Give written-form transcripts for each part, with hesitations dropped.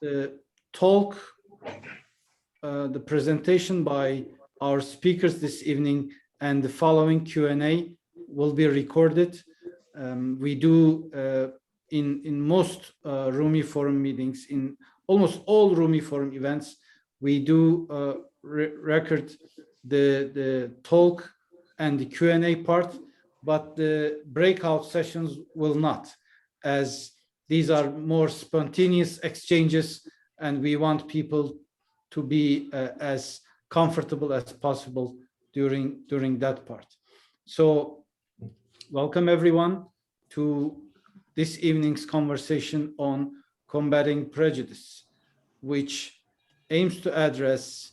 the talk, the presentation by our speakers this evening and the following Q&A will be recorded. We do in most Rumi Forum meetings, in almost all Rumi Forum events, we do record the talk and the Q&A part, but the breakout sessions will not, as these are more spontaneous exchanges and we want people to be as comfortable as possible during that part. So welcome everyone to this evening's conversation on combating prejudice, which aims to address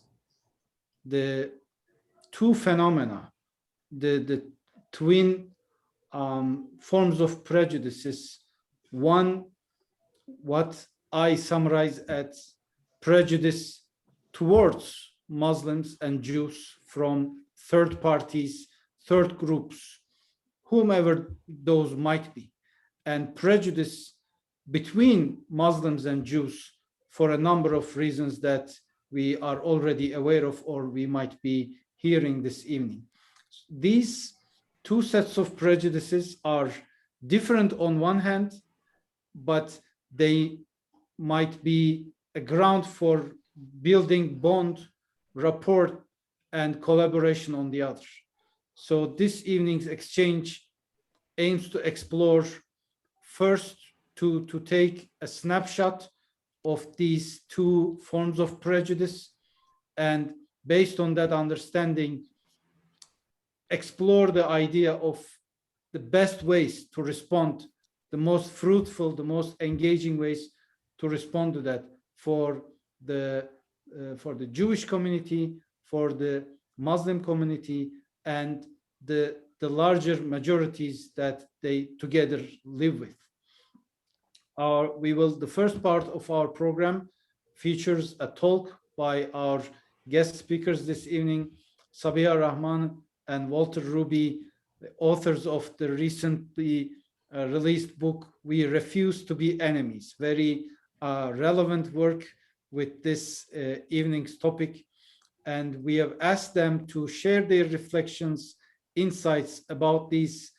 the two phenomena, the twin forms of prejudices. One, what I summarize as prejudice towards Muslims and Jews from third parties, third groups, whomever those might be, and prejudice between Muslims and Jews for a number of reasons that we are already aware of or we might be hearing this evening. These two sets of prejudices are different on one hand, but they might be a ground for building bond, rapport, and collaboration on the other. So this evening's exchange aims to explore first to take a snapshot of these two forms of prejudice, and based on that understanding, explore the idea of the best ways to respond, the most fruitful, the most engaging ways to respond to that for the Jewish community, for the Muslim community, and the larger majorities that they together live with. The first part of our program features a talk by our guest speakers this evening, Sabiha Rahman and Walter Ruby, the authors of the recently released book, We Refuse to Be Enemies. Very relevant work with this evening's topic. And we have asked them to share their reflections, insights about these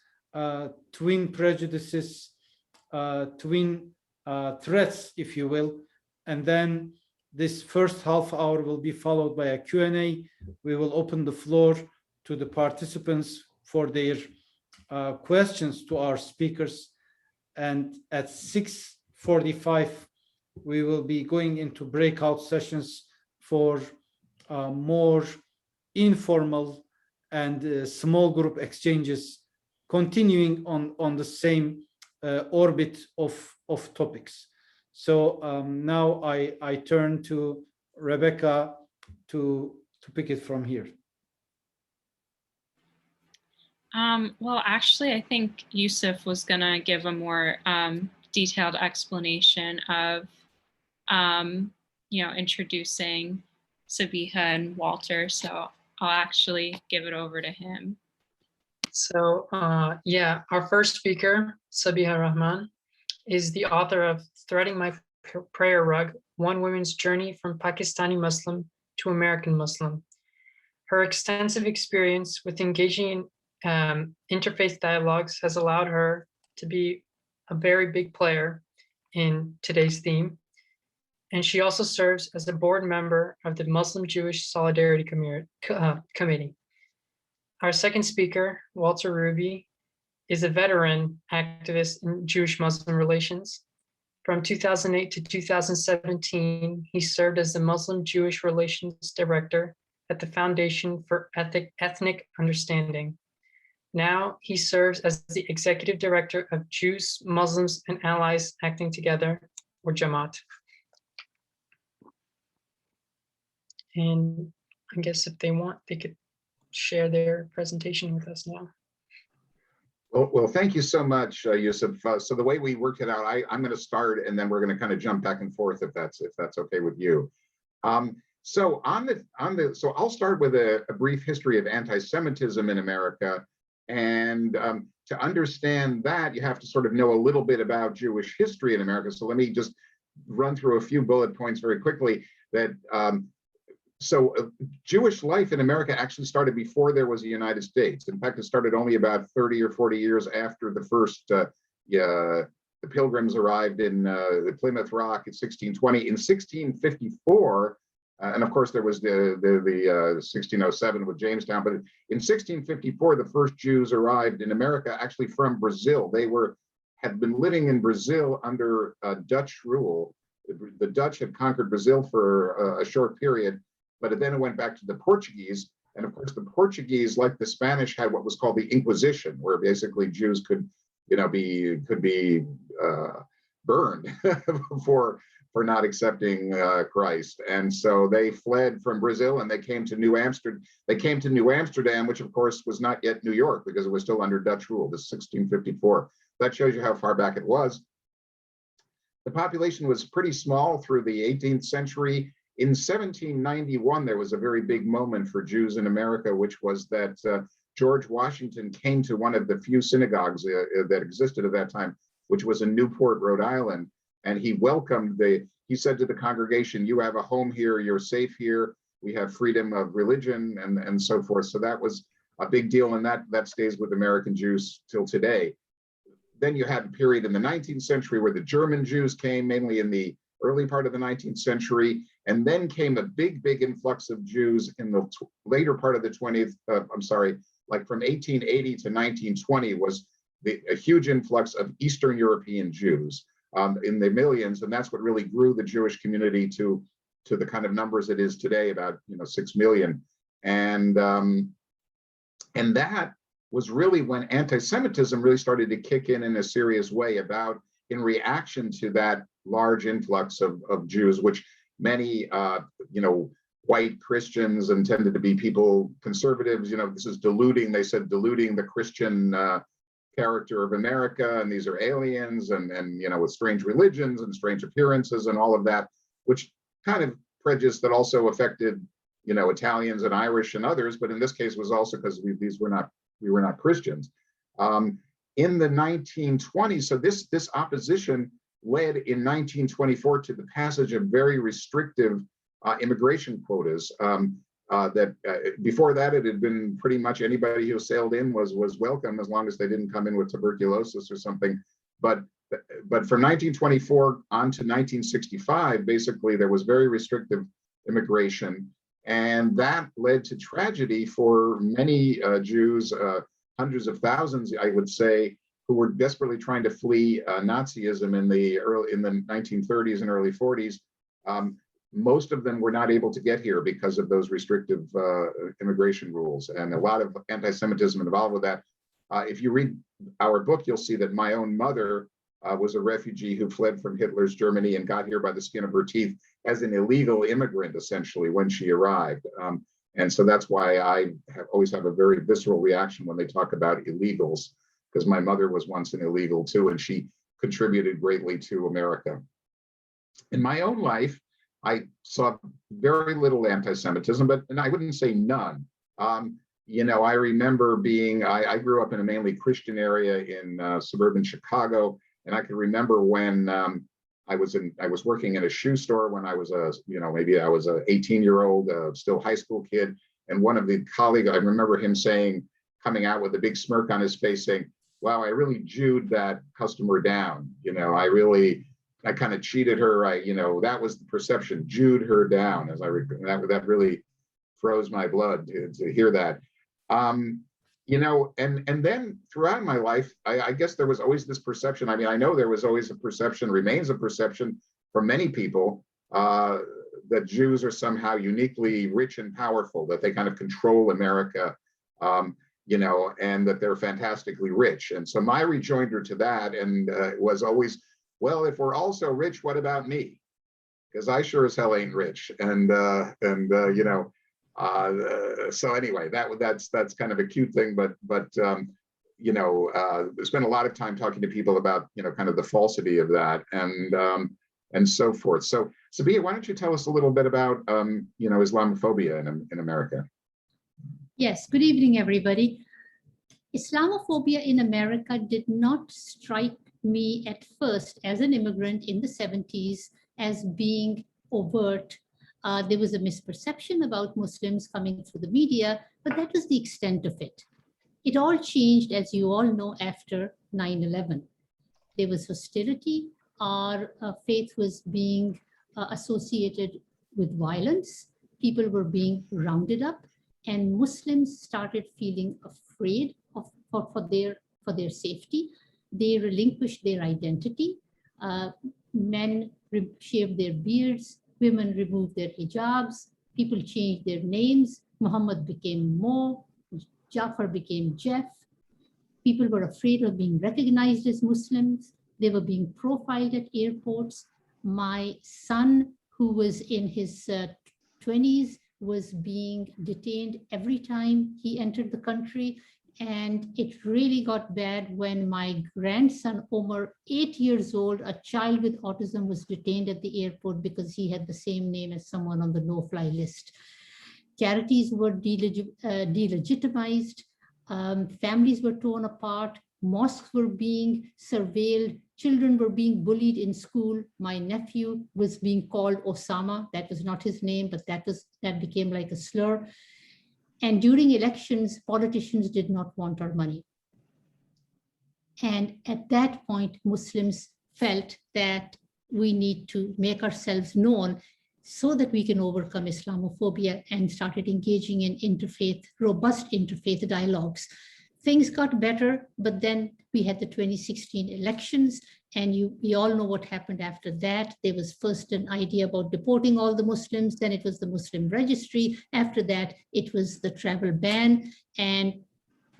twin prejudices, twin threats, if you will. And then this first half hour will be followed by a Q&A. We will open the floor to the participants for their questions to our speakers. And at 6:45, we will be going into breakout sessions for more informal and small group exchanges, continuing on the same orbit of topics. So now I turn to Rebecca to pick it from here. Well, actually, I think Yusuf was going to give a more detailed explanation of, introducing Sabiha and Walter. So I'll actually give it over to him. So yeah, our first speaker, Sabiha Rahman, is the author of Threading My Prayer Rug, One Woman's Journey from Pakistani Muslim to American Muslim. Her extensive experience with engaging in interfaith dialogues has allowed her to be a very big player in today's theme. And she also serves as a board member of the Muslim-Jewish Solidarity Committee. Our second speaker, Walter Ruby, is a veteran activist in Jewish-Muslim relations. From 2008 to 2017, he served as the Muslim-Jewish Relations Director at the Foundation for Ethnic Understanding. Now he serves as the Executive Director of Jews, Muslims, and Allies Acting Together, or Jamaat. And I guess if they want, they could share their presentation with us now. Well, thank you so much, Yusuf. So the way we worked it out, I'm going to start, and then we're going to kind of jump back and forth if that's okay with you. So I'll start with a brief history of anti-Semitism in America, and to understand that, you have to sort of know a little bit about Jewish history in America. So let me just run through a few bullet points very quickly. That Jewish life in America actually started before there was a United States. In fact, it started only about 30 or 40 years after the first the Pilgrims arrived in the Plymouth Rock in 1620. In 1654, and of course there was the 1607 with Jamestown, but in 1654 the first Jews arrived in America, actually from Brazil. They had been living in Brazil under Dutch rule. The Dutch had conquered Brazil for a short period, but then it went back to the Portuguese. And of course, the Portuguese, like the Spanish, had what was called the Inquisition, where basically Jews could be burned for not accepting Christ. And so they fled from Brazil and they came to New Amsterdam. They came to New Amsterdam, which of course was not yet New York because it was still under Dutch rule. This is 1654. That shows you how far back it was. The population was pretty small through the 18th century. In 1791, there was a very big moment for Jews in America, which was that George Washington came to one of the few synagogues that existed at that time, which was in Newport, Rhode Island. And he welcomed he said to the congregation, "You have a home here, you're safe here, we have freedom of religion," and so forth. So that was a big deal, and that stays with American Jews till today. Then you had a period in the 19th century where the German Jews came, mainly in the early part of the 19th century, and then came a big influx of Jews in the later part of the 20th, like from 1880 to 1920 was a huge influx of Eastern European Jews in the millions, and that's what really grew the Jewish community to the kind of numbers it is today, about 6 million. And that was really when anti-Semitism really started to kick in a serious way, in reaction to that large influx of Jews, which many white Christians and tended to be people, conservatives, this is diluting the Christian character of America, and these are aliens and with strange religions and strange appearances and all of that, which kind of prejudice that also affected Italians and Irish and others, but in this case was also because we were not Christians. In the 1920s, so this opposition led in 1924 to the passage of very restrictive immigration quotas. Before that, it had been pretty much anybody who sailed in was welcome, as long as they didn't come in with tuberculosis or something. But from 1924 on to 1965, basically there was very restrictive immigration, and that led to tragedy for many Jews, hundreds of thousands, I would say, who were desperately trying to flee Nazism in the 1930s and early 40s. Most of them were not able to get here because of those restrictive immigration rules, and a lot of anti-Semitism involved with that. If you read our book, you'll see that my own mother was a refugee who fled from Hitler's Germany and got here by the skin of her teeth as an illegal immigrant, essentially, when she arrived. And so that's why I always have a very visceral reaction when they talk about illegals, because my mother was once an illegal too, and she contributed greatly to America. In my own life, I saw very little anti-Semitism, and I wouldn't say none. I remember I grew up in a mainly Christian area in suburban Chicago, and I can remember when I was working in a shoe store when I was maybe I was a 18-year-old, still high school kid, and one of the colleagues, I remember him coming out with a big smirk on his face, saying, "Wow, I really Jewed that customer down. I kind of cheated her. That was the perception, Jewed her down." As that really froze my blood to hear that. And then throughout my life, I guess there was always this perception. I know there was always a perception, remains a perception for many people, that Jews are somehow uniquely rich and powerful, that they kind of control America, and that they're fantastically rich. And so my rejoinder to that was always, well, if we're all so rich, what about me? Because I sure as hell ain't rich. So anyway, that's kind of a cute thing, but spend a lot of time talking to people about kind of the falsity of that and so forth. So Sabia, why don't you tell us a little bit about Islamophobia in America? Yes, good evening, everybody. Islamophobia in America did not strike me at first as an immigrant in the 70s as being overt. There was a misperception about Muslims coming through the media, but that was the extent of it. It all changed, as you all know, after 9/11. There was hostility. Our faith was being associated with violence. People were being rounded up, and Muslims started feeling afraid for their safety. They relinquished their identity. Men shaved their beards, women removed their hijabs, people changed their names. Muhammad became Mo, Jafar became Jeff. People were afraid of being recognized as Muslims. They were being profiled at airports. My son, who was in his 20s, was being detained every time he entered the country. And it really got bad when my grandson, Omar, 8 years old, a child with autism, was detained at the airport because he had the same name as someone on the no-fly list. Charities were delegitimized. Families were torn apart. Mosques were being surveilled. Children were being bullied in school. My nephew was being called Osama. That was not his name, but that became like a slur. And during elections, politicians did not want our money. And at that point, Muslims felt that we need to make ourselves known so that we can overcome Islamophobia, and started engaging in robust interfaith dialogues. Things got better, but then we had the 2016 elections, and we all know what happened after that. There was first an idea about deporting all the Muslims, then it was the Muslim registry. After that, it was the travel ban, and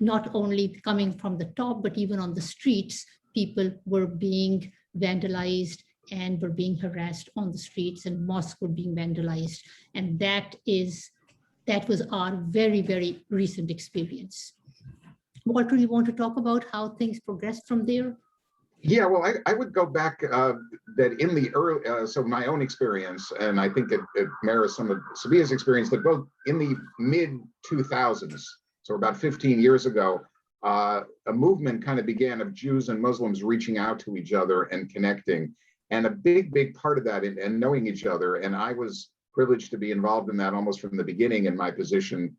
not only coming from the top, but even on the streets, people were being vandalized and were being harassed on the streets, and mosques were being vandalized. And that was our very, very recent experience. Walter, you want to talk about how things progressed from there? Yeah, well, I would go back that in the early, so my own experience, and I think it mirrors some of Sabiha's experience, that both in the mid-2000s, so about 15 years ago, a movement kind of began of Jews and Muslims reaching out to each other and connecting. And a big, big part of that and knowing each other, and I was privileged to be involved in that almost from the beginning in my position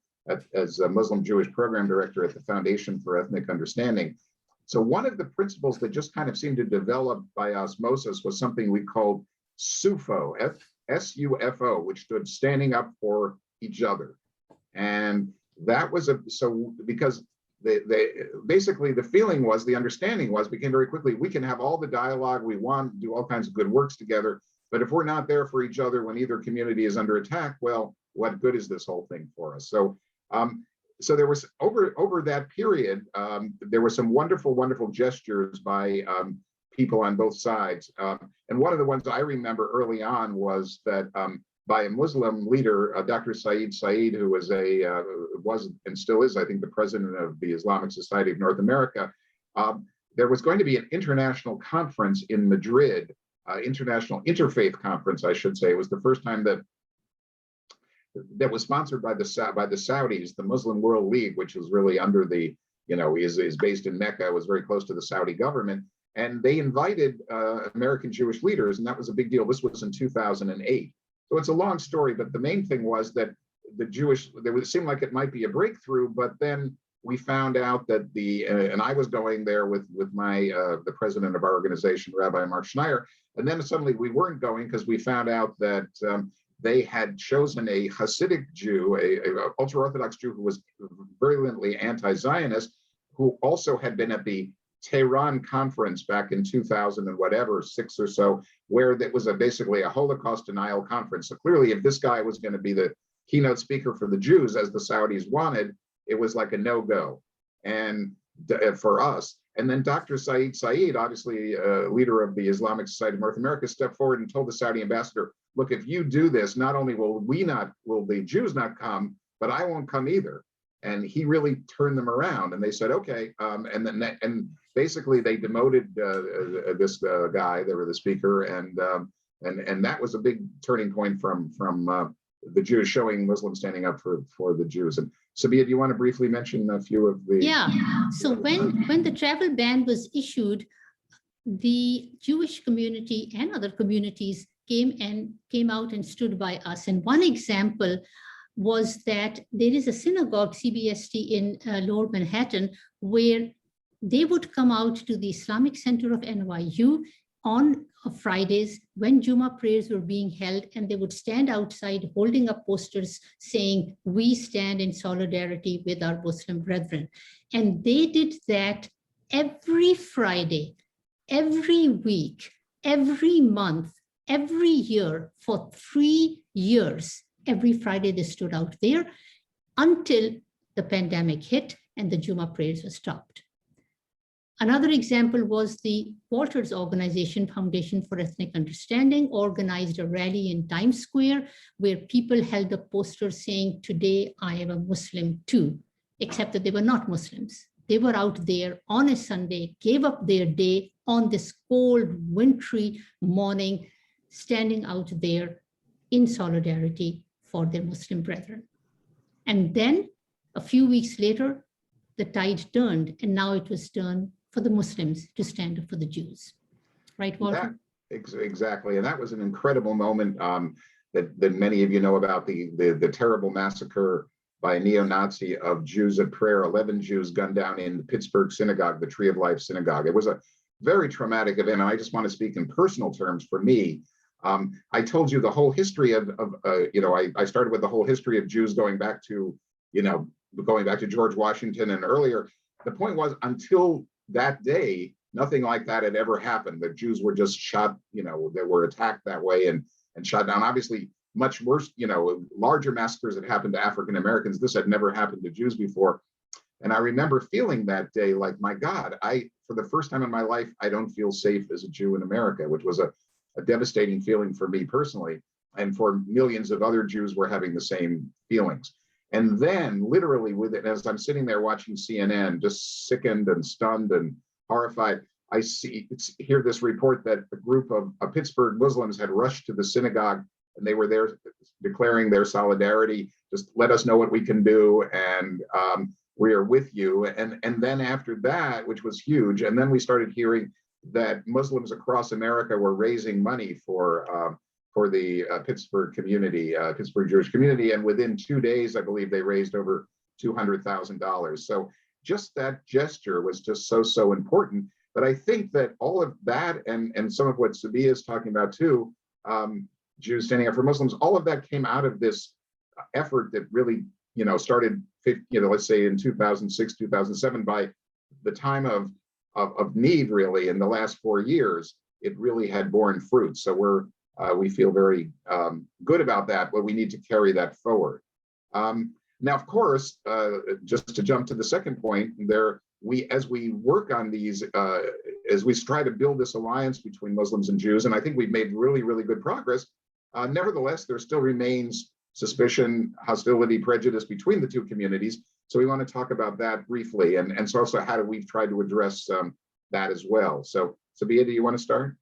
as a Muslim Jewish program director at the Foundation for Ethnic Understanding. So one of the principles that just kind of seemed to develop by osmosis was something we called SUFO, S-U-F-O, which stood standing up for each other. And that was because basically the feeling was, the understanding was, became very quickly, we can have all the dialogue we want, do all kinds of good works together, but if we're not there for each other when either community is under attack, well, what good is this whole thing for us? So there was over that period, there were some wonderful, wonderful gestures by people on both sides. And one of the ones I remember early on was that by a Muslim leader, Dr. Said, who was and still is, I think, the president of the Islamic Society of North America. There was going to be an international conference in Madrid, international interfaith conference, I should say. It was the first time that was sponsored by the Saudis, the Muslim World League, which is really under the, is based in Mecca, was very close to the Saudi government. And they invited American Jewish leaders, and that was a big deal. This was in 2008. So it's a long story, but the main thing was that there would seem like it might be a breakthrough, but then we found out that and I was going there with the president of our organization, Rabbi Mark Schneier, and then suddenly we weren't going because we found out that they had chosen a Hasidic Jew, a ultra-Orthodox Jew who was virulently anti-Zionist, who also had been at the Tehran conference back in 2000 and whatever, 6 or so, where that was basically a Holocaust denial conference. So clearly, if this guy was going to be the keynote speaker for the Jews, as the Saudis wanted, it was like a no-go, and for us. And then Dr. Said, obviously leader of the Islamic Society of North America, stepped forward and told the Saudi ambassador, look, if you do this, not only will the Jews not come, but I won't come either. And he really turned them around, and they said, okay. And basically they demoted this guy, they were the speaker, and that was a big turning point from the Jews, showing Muslims standing up for the Jews. And Sabia, do you want to briefly mention a few of the? Yeah. So when the travel ban was issued, the Jewish community and other communities came out and stood by us. And one example was that there is a synagogue, CBST, in Lower Manhattan, where they would come out to the Islamic Center of NYU on Fridays when Jummah prayers were being held, and they would stand outside holding up posters saying, "We stand in solidarity with our Muslim brethren." And they did that every Friday, every week, every month, every year for 3 years. Every Friday they stood out there until the pandemic hit and the Jummah prayers were stopped. Another example was the Walters Organization, Foundation for Ethnic Understanding, organized a rally in Times Square where people held up posters saying, "Today I am a Muslim too," except that they were not Muslims. They were out there on a Sunday, gave up their day on this cold, wintry morning, standing out there in solidarity for their Muslim brethren. And then a few weeks later, the tide turned, and now it was turned for the Muslims to stand up for the Jews. Right, Walter? Exactly. And that was an incredible moment that many of you know about, the terrible massacre by a neo-Nazi of Jews at prayer, 11 Jews gunned down in the Pittsburgh synagogue, the Tree of Life synagogue. It was a very traumatic event. And I just want to speak in personal terms for me. I told you the whole history I started with the whole history of Jews going back to George Washington and earlier. The point was, until that day, nothing like that had ever happened. The Jews were just shot, they were attacked that way and shot down. Obviously, much worse, larger massacres had happened to African Americans. This had never happened to Jews before. And I remember feeling that day like, my God, for the first time in my life, I don't feel safe as a Jew in America, which was a devastating feeling for me personally. And for millions of other Jews were having the same feelings. And then literally with it, as I'm sitting there watching CNN, just sickened and stunned and horrified, I hear this report that a group of Pittsburgh Muslims had rushed to the synagogue and they were there declaring their solidarity. Just let us know what we can do, and we are with you. And then after that, which was huge, and then we started hearing that Muslims across America were raising money for the Pittsburgh community, Pittsburgh Jewish community. And within 2 days, I believe they raised over $200,000. So just that gesture was just so important. But I think that all of that and some of what Sabia is talking about too, Jews standing up for Muslims, all of that came out of this effort that really, started, let's say in 2006, 2007, by the time of need, really, in the last 4 years, it really had borne fruit. So we feel very good about that, but we need to carry that forward. Now, of course, just to jump to the second point, as we work on these, as we try to build this alliance between Muslims and Jews, and I think we've made really, really good progress. Nevertheless, there still remains suspicion, hostility, prejudice between the two communities. So we want to talk about that briefly, and so also how we've tried to address that as well. So, Sabia, do you want to start?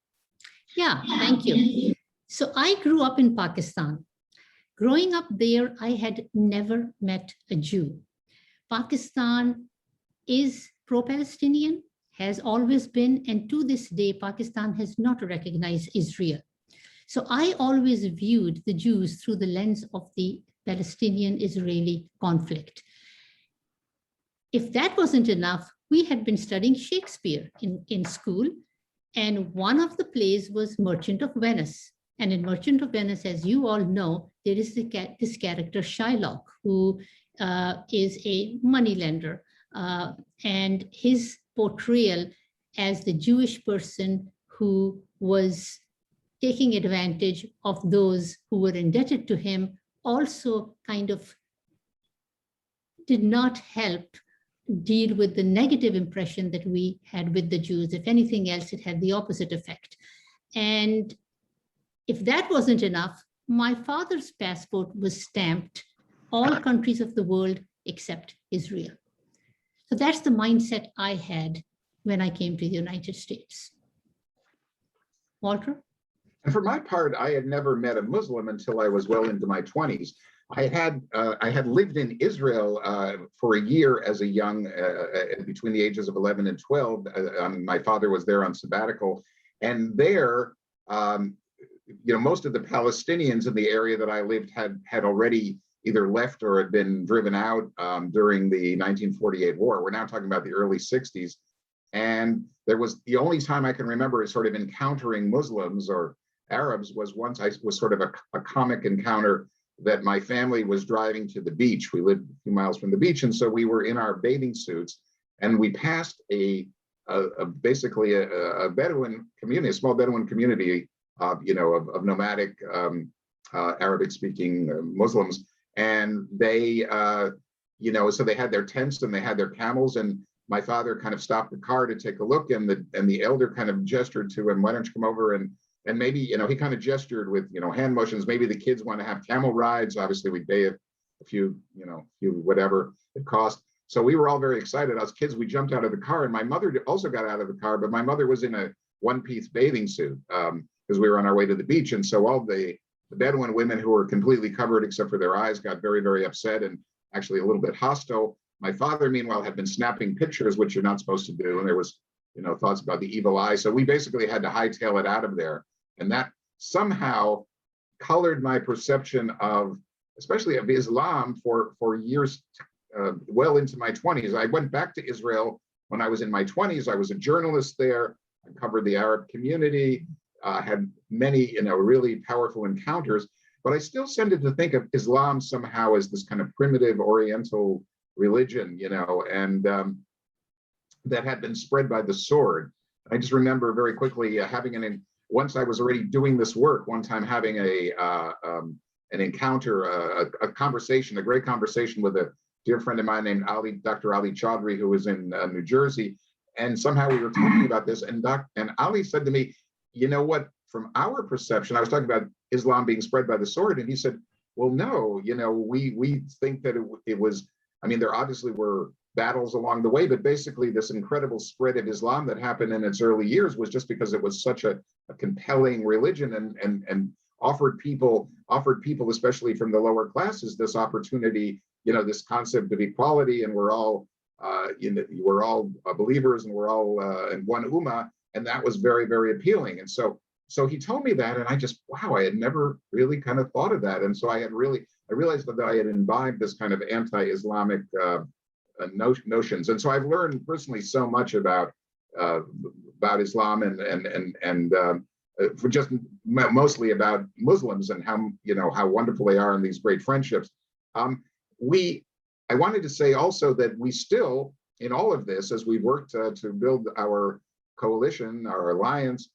Yeah, thank you. So I grew up in Pakistan. Growing up there, I had never met a Jew. Pakistan is pro-Palestinian, has always been, and to this day, Pakistan has not recognized Israel. So I always viewed the Jews through the lens of the Palestinian-Israeli conflict. If that wasn't enough, we had been studying Shakespeare in school, and one of the plays was Merchant of Venice. And in Merchant of Venice, as you all know, there is this character Shylock, who is a moneylender, and his portrayal as the Jewish person who was taking advantage of those who were indebted to him also kind of did not help deal with the negative impression that we had with the Jews. If anything else, it had the opposite effect. And if that wasn't enough, my father's passport was stamped all countries of the world except Israel. So that's the mindset I had when I came to the United States. Walter? And for my part, I had never met a Muslim until I was well into my 20s. I had lived in Israel for a year as a young, between the ages of 11 and 12. My father was there on sabbatical, and there, most of the Palestinians in the area that I lived had already either left or had been driven out during the 1948 war. We're now talking about the early 60s. And there was, the only time I can remember sort of encountering Muslims or Arabs was once I was sort of a comic encounter that my family was driving to the beach. We lived a few miles from the beach. And so we were in our bathing suits and we passed basically a Bedouin community, a small Bedouin community, of nomadic Arabic speaking Muslims. And they, so they had their tents and they had their camels, and my father kind of stopped the car to take a look, and the elder kind of gestured to him, why don't you come over and maybe, he kind of gestured with, hand motions. Maybe the kids want to have camel rides. Obviously we pay a few whatever it cost. So we were all very excited. As kids, we jumped out of the car, and my mother also got out of the car, but my mother was in a one-piece bathing suit because we were on our way to the beach. And so all the Bedouin women who were completely covered except for their eyes got very, very upset and actually a little bit hostile. My father, meanwhile, had been snapping pictures, which you're not supposed to do. And there was, thoughts about the evil eye. So we basically had to hightail it out of there. And that somehow colored my perception of, especially of Islam for years, well into my 20s. I went back to Israel when I was in my 20s. I was a journalist there. I covered the Arab community, had many, really powerful encounters, but I still tended to think of Islam somehow as this kind of primitive Oriental religion, and that had been spread by the sword. I just remember very quickly once I was already doing this work, one time having an encounter, a conversation, a great conversation with a dear friend of mine named Dr. Ali Chaudhry, who was in New Jersey. And somehow we were talking about this, and Ali said to me, you know what, from our perception, I was talking about Islam being spread by the sword, and he said, well, no, we think that it was, there obviously were battles along the way, but basically this incredible spread of Islam that happened in its early years was just because it was such a compelling religion and offered people, especially from the lower classes, this opportunity, this concept of equality, and we're all believers, and we're all in one ummah, and that was very, very appealing. And so he told me that, and I just, wow, I had never really kind of thought of that. And so I realized that I had imbibed this kind of anti-Islamic notions. And so I've learned personally so much about Islam and for just mostly about Muslims and how wonderful they are in these great friendships. I wanted to say also that we still, in all of this, as we've worked to build our coalition, our alliance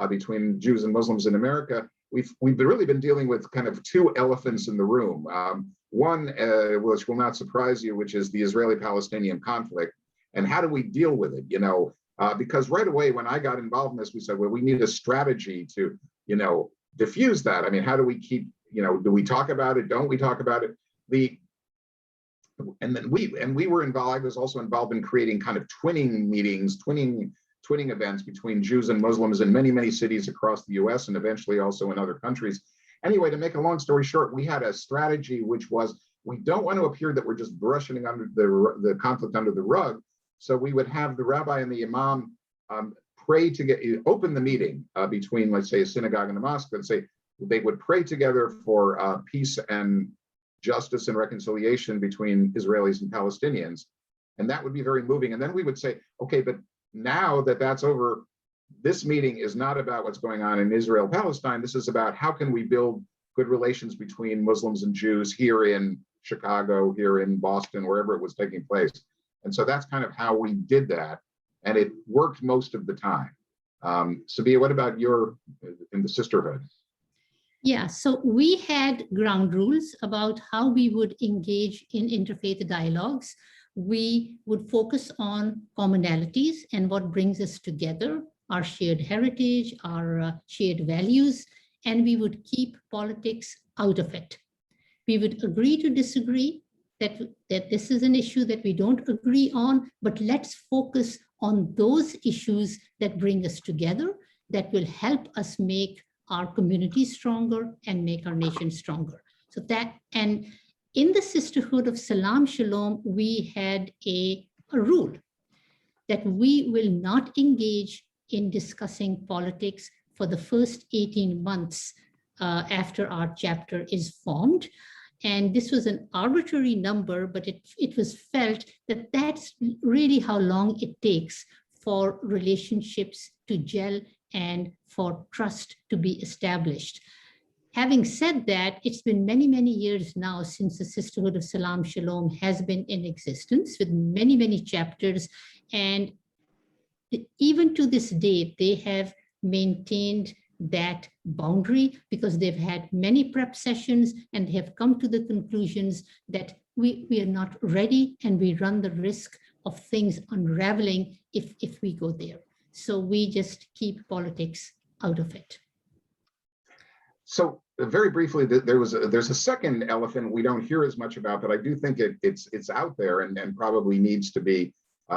between Jews and Muslims in America, we've really been dealing with kind of two elephants in the room. One, which will not surprise you, which is the Israeli-Palestinian conflict, and how do we deal with it? Because right away when I got involved in this, we said, well, we need a strategy to, diffuse that. How do we keep, do we talk about it? Don't we talk about it? And then we were involved. I was also involved in creating kind of twinning meetings, twinning events between Jews and Muslims in many, many cities across the US and eventually also in other countries. Anyway, to make a long story short, we had a strategy which was, we don't want to appear that we're just brushing under the conflict under the rug. So we would have the rabbi and the imam pray to open the meeting between, let's say, a synagogue and a mosque, and say they would pray together for peace and justice and reconciliation between Israelis and Palestinians. And that would be very moving. And then we would say, okay, but now that that's over, this meeting is not about what's going on in Israel, Palestine. This is about how can we build good relations between Muslims and Jews here in Chicago, here in Boston, wherever it was taking place. And so that's kind of how we did that. And it worked most of the time. Sabia, what about in the sisterhood? Yeah, so we had ground rules about how we would engage in interfaith dialogues. We would focus on commonalities and what brings us together, our shared heritage, our shared values, and we would keep politics out of it. We would agree to disagree, that this is an issue that we don't agree on, but let's focus on those issues that bring us together, that will help us make our community stronger and make our nation stronger. So that, and in the Sisterhood of Salam Shalom, we had a rule that we will not engage in discussing politics for the first 18 months after our chapter is formed. And this was an arbitrary number, but it was felt that that's really how long it takes for relationships to gel and for trust to be established. Having said that, it's been many, many years now since the Sisterhood of Salam Shalom has been in existence with many, many chapters. And even to this day, they have maintained that boundary because they've had many prep sessions and they have come to the conclusions that we are not ready and we run the risk of things unraveling if we go there. So we just keep politics out of it. So very briefly, there's a second elephant we don't hear as much about, but I do think it's out there and probably needs to be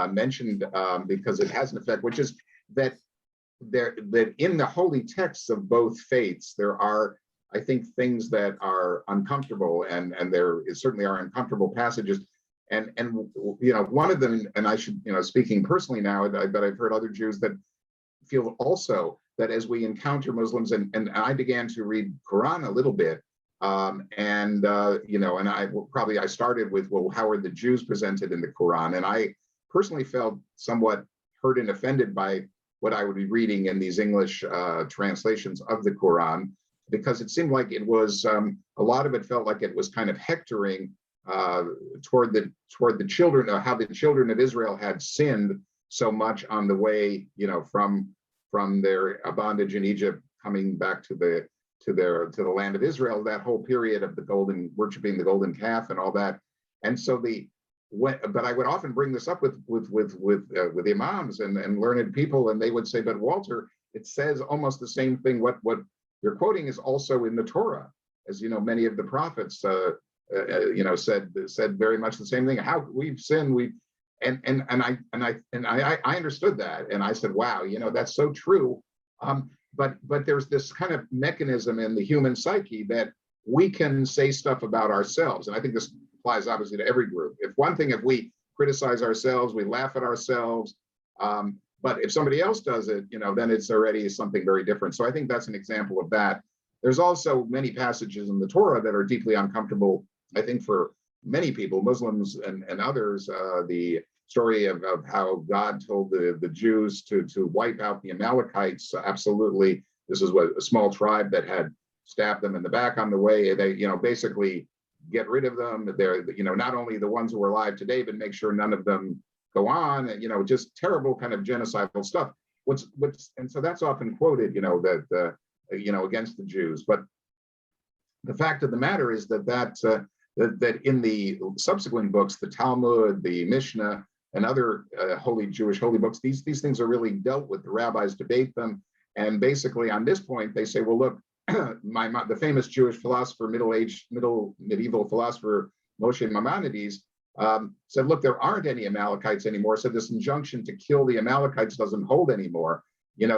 mentioned because it has an effect, which is that in the holy texts of both faiths, there are, I think, things that are uncomfortable, and there certainly are uncomfortable passages. And one of them, and I should, speaking personally now, but I've heard other Jews that feel also that as we encounter Muslims, and I began to read Quran a little bit, and I started with, well, how are the Jews presented in the Quran? And I personally felt somewhat hurt and offended by what I would be reading in these English translations of the Quran, because it seemed like it was, a lot of it felt like it was kind of hectoring toward the children, how the children of Israel had sinned so much on the way, from their bondage in Egypt, coming back to the land of Israel, that whole period of worshiping the golden calf and all that. And so but I would often bring this up with imams and learned people, and they would say, but Walter, it says almost the same thing. What you're quoting is also in the Torah, as many of the prophets said very much the same thing. How we've sinned, and I understood that, and I said, wow, that's so true. But there's this kind of mechanism in the human psyche that we can say stuff about ourselves, and I think this applies obviously to every group. If we criticize ourselves, we laugh at ourselves, but if somebody else does it, then it's already something very different. So I think that's an example of that. There's also many passages in the Torah that are deeply uncomfortable, I think, for many people, Muslims and others. The story of how God told the Jews to wipe out the Amalekites. Absolutely, this is a small tribe that had stabbed them in the back on the way. They, basically get rid of them. They're, not only the ones who are alive today, but make sure none of them go on. And just terrible kind of genocidal stuff. And so that's often quoted, that against the Jews. But the fact of the matter is that in the subsequent books, the Talmud, the Mishnah, and other Jewish holy books, these things are really dealt with. The rabbis debate them, and basically on this point, they say, well, look, the famous Jewish philosopher, medieval philosopher Moshe Maimonides said, look, there aren't any Amalekites anymore. So this injunction to kill the Amalekites doesn't hold anymore.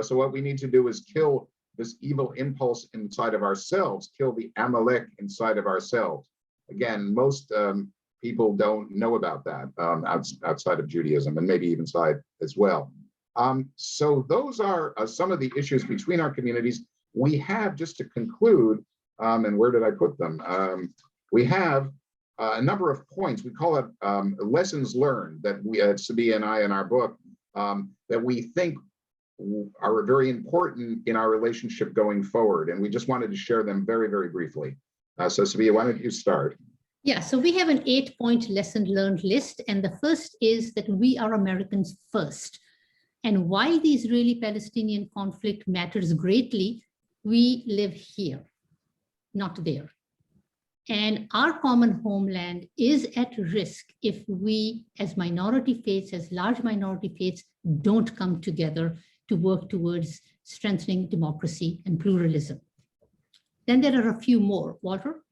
So what we need to do is kill this evil impulse inside of ourselves, kill the Amalek inside of ourselves. Again, most people don't know about that outside of Judaism, and maybe even inside as well. So those are some of the issues between our communities. We have, just to conclude, and where did I put them? We have a number of points. We call it lessons learned that we, Sabia and I, in our book, that we think are very important in our relationship going forward. And we just wanted to share them very, very briefly. So Sabia, why don't you start? Yeah, so we have an 8-point lesson learned list. And the first is that we are Americans first. And while the Israeli-Palestinian conflict matters greatly, we live here, not there. And our common homeland is at risk if we, as minority faiths, as large minority faiths, don't come together to work towards strengthening democracy and pluralism. Then there are a few more. Walter?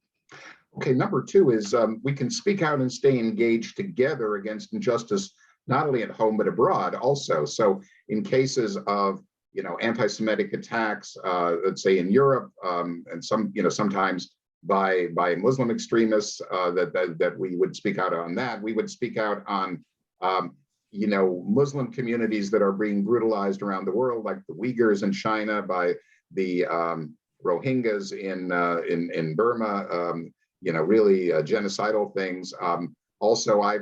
Okay, number 2 is we can speak out and stay engaged together against injustice, not only at home, but abroad also. So in cases of, anti-Semitic attacks, let's say in Europe, and sometimes by Muslim extremists, that we would speak out on that. We would speak out on, Muslim communities that are being brutalized around the world, like the Uyghurs in China, by the Rohingyas in Burma, really genocidal things. Also, I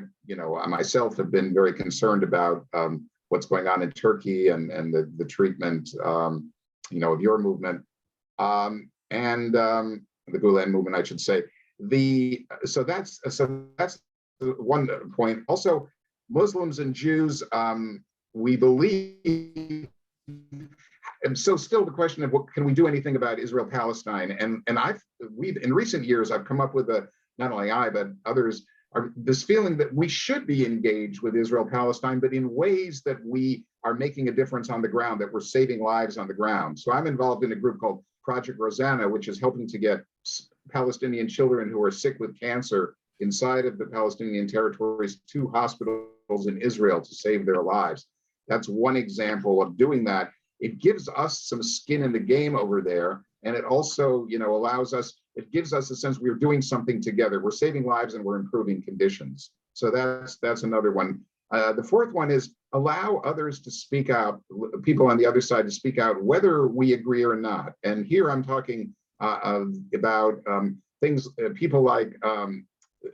myself have been very concerned about what's going on in Turkey and the treatment, of your movement and the Gulen movement, I should say. So that's one point. Also, Muslims and Jews, we believe. And so still the question of what can we do anything about Israel-Palestine? And we've in recent years, I've come up with not only I, but others, this feeling that we should be engaged with Israel-Palestine, but in ways that we are making a difference on the ground, that we're saving lives on the ground. So I'm involved in a group called Project Rosanna, which is helping to get Palestinian children who are sick with cancer inside of the Palestinian territories to hospitals in Israel to save their lives. That's one example of doing that. It gives us some skin in the game over there. And it also, it gives us a sense we're doing something together. We're saving lives and we're improving conditions. So that's another one. The fourth one is allow others to speak out, people on the other side to speak out, whether we agree or not. And here I'm talking about things, people like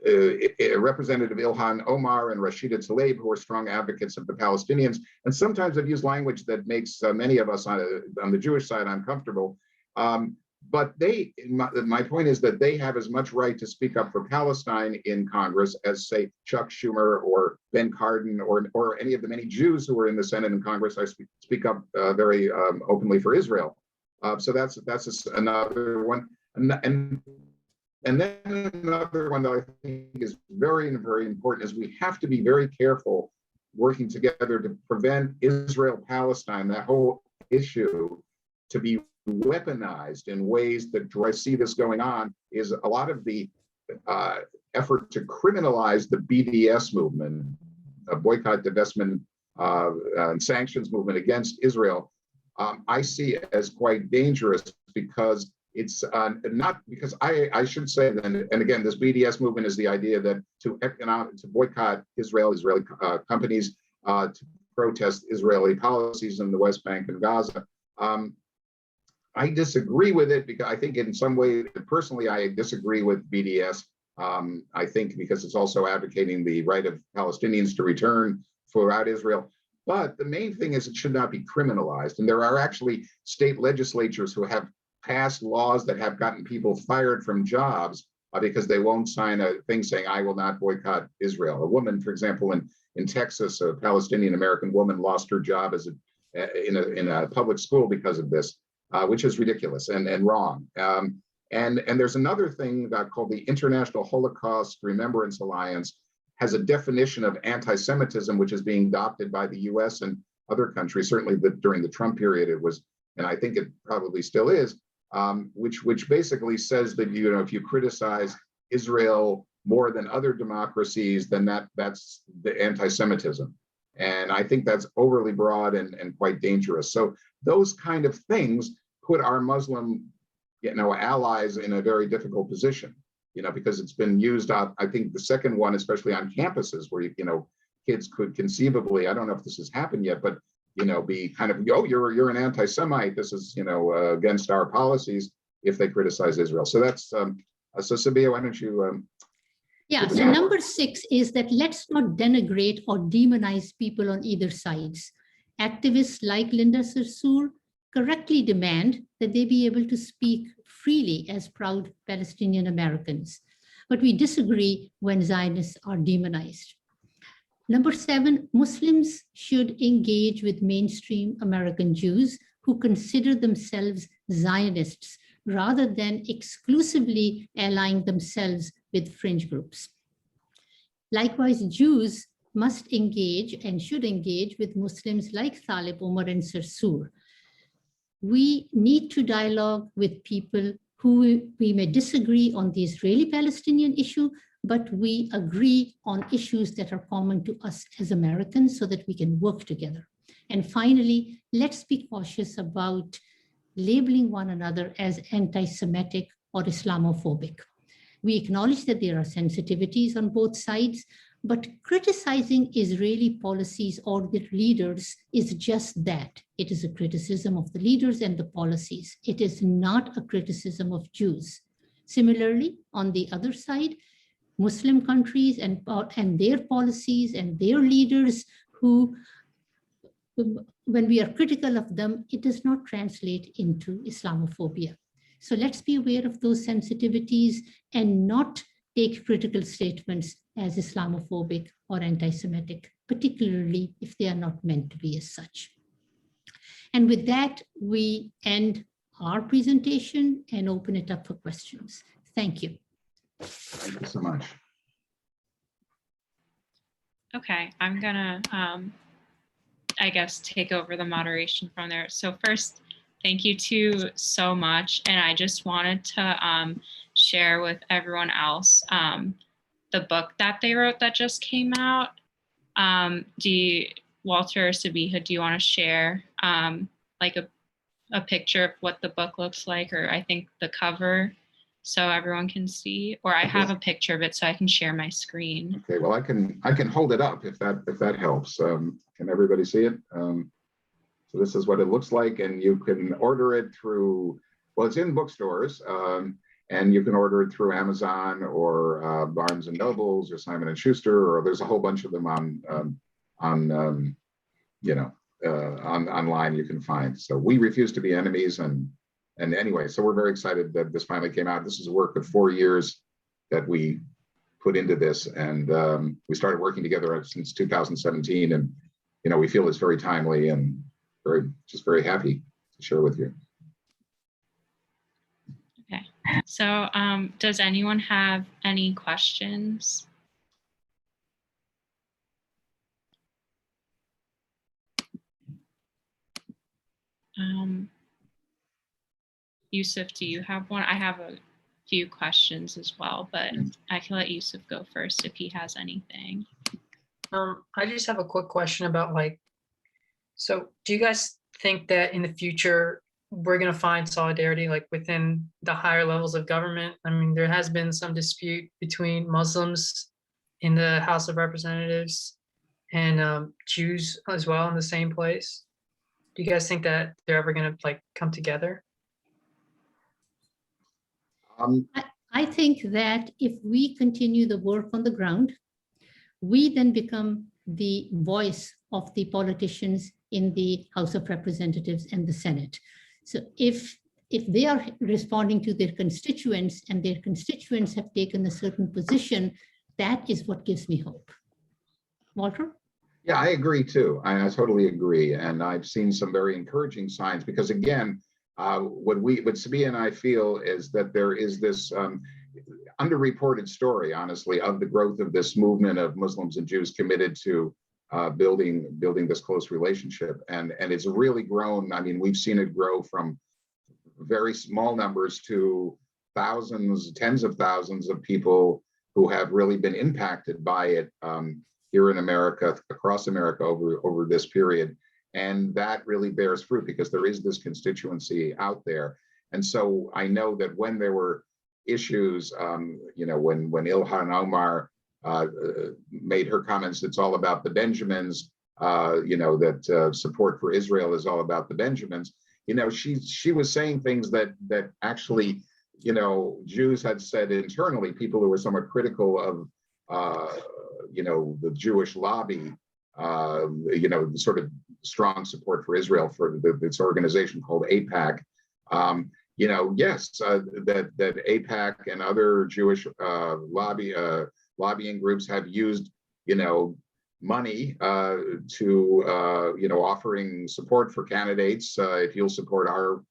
Representative Ilhan Omar and Rashida Tlaib, who are strong advocates of the Palestinians, and sometimes have used language that makes many of us on the Jewish side uncomfortable. But my point is that they have as much right to speak up for Palestine in Congress as, say, Chuck Schumer or Ben Cardin or any of the many Jews who are in the Senate and Congress. I speak up very openly for Israel. So that's another one. And then another one that I think is very, very important is we have to be very careful working together to prevent Israel-Palestine, that whole issue, to be weaponized in ways that, where I see this going on, is a lot of the effort to criminalize the BDS movement, a boycott, divestment, and sanctions movement against Israel. I see as quite dangerous because it's not, because I should say that, and again, this BDS movement is the idea that to boycott Israeli companies, to protest Israeli policies in the West Bank and Gaza. I disagree with it because I think in some way, personally, I disagree with BDS. I think because it's also advocating the right of Palestinians to return throughout Israel. But the main thing is it should not be criminalized. And there are actually state legislatures who have passed laws that have gotten people fired from jobs because they won't sign a thing saying, I will not boycott Israel. A woman, for example, in Texas, a Palestinian American woman lost her job as in a public school because of this, which is ridiculous and wrong. And there's another thing called the International Holocaust Remembrance Alliance, has a definition of anti-Semitism, which is being adopted by the US and other countries. Certainly during the Trump period, it was, and I think it probably still is, which basically says that, if you criticize Israel more than other democracies, then that's the anti-Semitism. And I think that's overly broad and quite dangerous. So those kind of things put our Muslim, allies in a very difficult position, because it's been used up. I think the second one, especially on campuses where, kids could conceivably, I don't know if this has happened yet, but, be kind of, you're an anti-Semite. This is, against our policies if they criticize Israel. So that's, so Sabia, why don't you? Yeah, so number 6 is that let's not denigrate or demonize people on either sides. Activists like Linda Sarsour correctly demand that they be able to speak freely as proud Palestinian Americans. But we disagree when Zionists are demonized. Number 7, Muslims should engage with mainstream American Jews who consider themselves Zionists rather than exclusively allying themselves with fringe groups. Likewise, Jews must engage and should engage with Muslims like Tlaib, Omar, and Sarsour. We need to dialogue with people who we may disagree on the Israeli-Palestinian issue, but we agree on issues that are common to us as Americans so that we can work together. And finally, let's be cautious about labeling one another as anti-Semitic or Islamophobic. We acknowledge that there are sensitivities on both sides, But criticizing Israeli policies or the leaders is just that. It is a criticism of the leaders and the policies. It is not a criticism of Jews. Similarly, on the other side, Muslim countries and their policies and their leaders who, when we are critical of them, it does not translate into Islamophobia. So let's be aware of those sensitivities and not take critical statements as Islamophobic or anti-Semitic, particularly if they are not meant to be as such. And with that, we end our presentation and open it up for questions. Thank you. Thank you so much. Okay, I'm gonna, I guess, take over the moderation from there. So first, thank you two so much. And I just wanted to share with everyone else the book that they wrote that just came out. Walter or Sabiha, do you want to share like a picture of what the book looks like, or I think the cover, so everyone can see? Or I have a picture of it so I can share my screen. Okay, well, I can hold it up if that helps. Can everybody see it? So this is what it looks like, and you can order it through, well, it's in bookstores, and you can order it through Amazon or Barnes and Nobles or Simon and Schuster, or there's a whole bunch of them online you can find. So We Refuse to Be Enemies, and anyway, so we're very excited that this finally came out. This is a work of 4 years that we put into this, and we started working together since 2017, and we feel it's very timely and very happy to share with you. Okay, so does anyone have any questions? Yusuf, do you have one? I have a few questions as well, but I can let Yusuf go first if he has anything. I just have a quick question about so do you guys think that in the future we're going to find solidarity within the higher levels of government? I mean, there has been some dispute between Muslims in the House of Representatives and Jews as well in the same place. Do you guys think that they're ever going to come together? I think that if we continue the work on the ground, we then become the voice of the politicians in the House of Representatives and the Senate. So if they are responding to their constituents and their constituents have taken a certain position, that is what gives me hope. Walter? Yeah, I agree too. I totally agree. And I've seen some very encouraging signs because, again, what Sabiha and I feel is that there is this underreported story, honestly, of the growth of this movement of Muslims and Jews committed to building this close relationship. And it's really grown. I mean, we've seen it grow from very small numbers to thousands, tens of thousands of people who have really been impacted by it here in America, across America over this period. And that really bears fruit because there is this constituency out there. And so I know that when there were issues, when Ilhan Omar made her comments, it's all about the Benjamins, that support for Israel is all about the Benjamins. She was saying things that actually, Jews had said internally, people who were somewhat critical of, the Jewish lobby, the sort of strong support for Israel for this organization called AIPAC. Yes, that AIPAC and other Jewish lobbying groups have used, money to, offering support for candidates. If you'll support our,